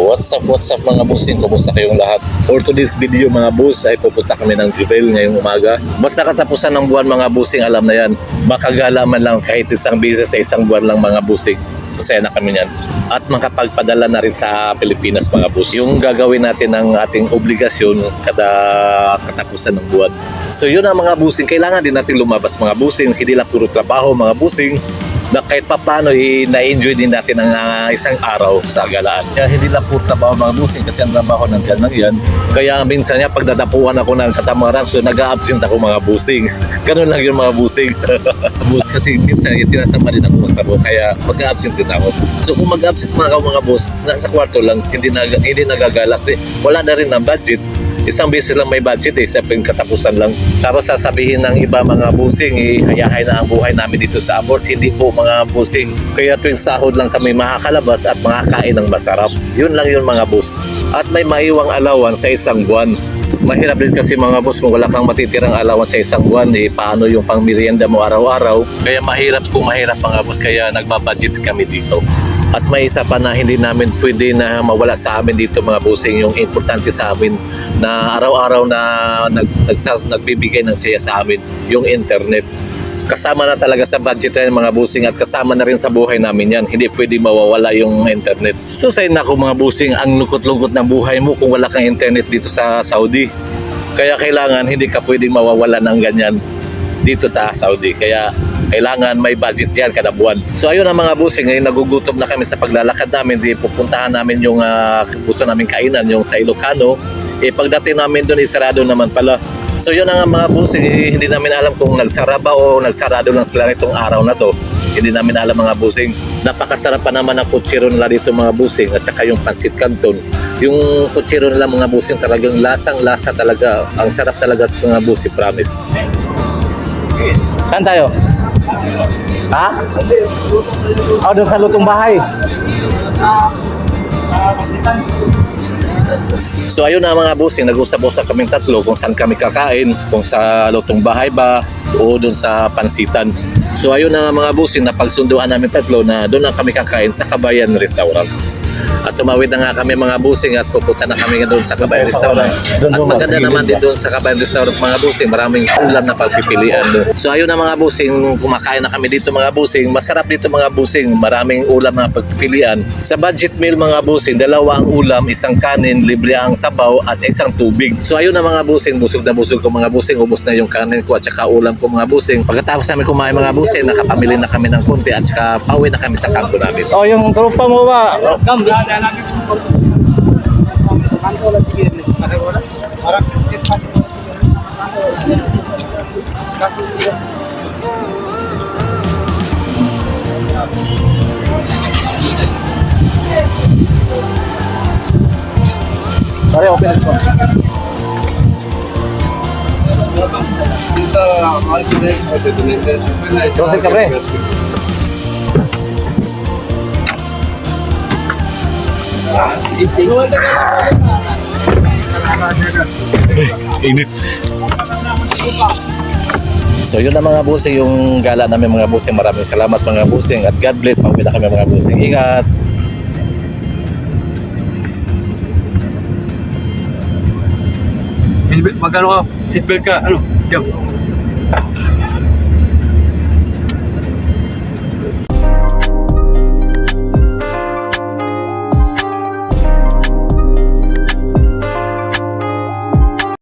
What's up mga bossing? Kumusta kayong lahat? For today's video mga boss ay pupunta kami ng Jebel ngayong umaga. Basta katapusan ng buwan mga bossing, alam na yan. Makagala man lang kahit isang beses sa isang buwan lang mga bossing. Masaya na kami yan. At makapagpadala na rin sa Pilipinas mga boss. Yung gagawin natin ng ating obligasyon kada katapusan ng buwan. So yun ang mga bossing. Kailangan din natin lumabas mga bossing. Hindi lang puro trabaho mga bossing. Na kahit pa paano na-enjoy din natin ang isang araw sa galaan. Kaya hindi lang puro trabaho mga bossing kasi ang trabaho nandyan lang yan. Kaya minsan niya pagdadapuan ako ng katamaran so nag-a-absent ako mga bossing. Ganun lang yun mga bossing. Boss kasi minsan tinatama din ako magtrabaho kaya mag-a-absent din ako. So kung mag-absent mga boss, nasa kwarto lang, hindi nagagalak kasi wala na rin ng budget. Isang beses lang may budget sa katapusan lang. Tapos sasabihin ng iba mga bossing, hayahay na ang buhay namin dito sa abroad. Hindi po mga bossing. Kaya tuwing sahod lang kami makakalabas at makakain ng masarap. Yun lang yun mga boss. At may maiwang allowance sa isang buwan. Mahirap din kasi mga boss kung wala kang matitirang allowance sa isang buwan, paano yung pang merienda mo araw-araw. Kaya mahirap mga boss, kaya nagbabudget kami dito. At may isa pa na hindi namin pwede na mawala sa amin dito mga bossing, yung importante sa amin na araw-araw na nagbibigay ng saya sa amin, yung internet. Kasama na talaga sa budget rin mga bossing at kasama na rin sa buhay namin yan. Hindi pwede mawawala yung internet. So say na ako mga bossing, ang lungkot-lungkot ng buhay mo kung wala kang internet dito sa Saudi. Kaya kailangan hindi ka pwedeng mawawala ng ganyan dito sa Saudi. Kaya kailangan may budget yan kada buwan. So ayun ang mga bossing, ngayon nagugutom na kami sa paglalakad namin. Pupuntahan namin yung gusto namin kainan, yung sa Ilocano. Pagdating namin doon, sarado naman pala. So yun ang mga bossing, hindi namin alam kung nagsara ba o nagsarado lang sila nitong araw na to. Hindi namin alam mga bossing. Napakasarap pa naman ang kutsiro nila dito mga bossing at saka yung pansit canton. Yung kutsiro nila mga bossing talagang lasang-lasa talaga. Ang sarap talaga mga bossing, promise. Saan tayo? Ha? Doon sa lutong bahay. So ayun na mga bossing, nag-usap-usap kaming tatlo kung saan kami kakain, kung sa lutong bahay ba o doon sa pansitan. So ayun na mga bossing, napagsunduan namin tatlo na doon lang kami kakain sa Kabayan Restaurant. At tumawid na nga kami mga bossing at pupunta na kami doon sa Kabayan Restaurant. At maganda naman din doon sa Kabayan Restaurant mga bossing, maraming ulam na pagpipilian doon. So ayun na mga bossing, kumakain na kami dito mga bossing. Masarap dito mga bossing, maraming ulam na pagpipilian. Sa budget meal mga bossing, 2 ang ulam, 1 kanin, libre ang sabaw at 1 tubig. So ayun na mga bossing, busog na busog ko mga bossing, ubos na yung kanin ko at saka ulam ko mga bossing. Pagkatapos namin kumain mga bossing, nakapamili na kami ng konti at saka pauwi na kami sa kampo namin. Oh, yung tropa mo ba? Pare, open this one. Proceed ka pre. Init. So yun na mga bossing, yung gala namin mga bossing. Maraming salamat mga bossing at God bless. Pauwi na kami mga bossing. Ingat. Magkano ka? Seatbelt ka? Ano?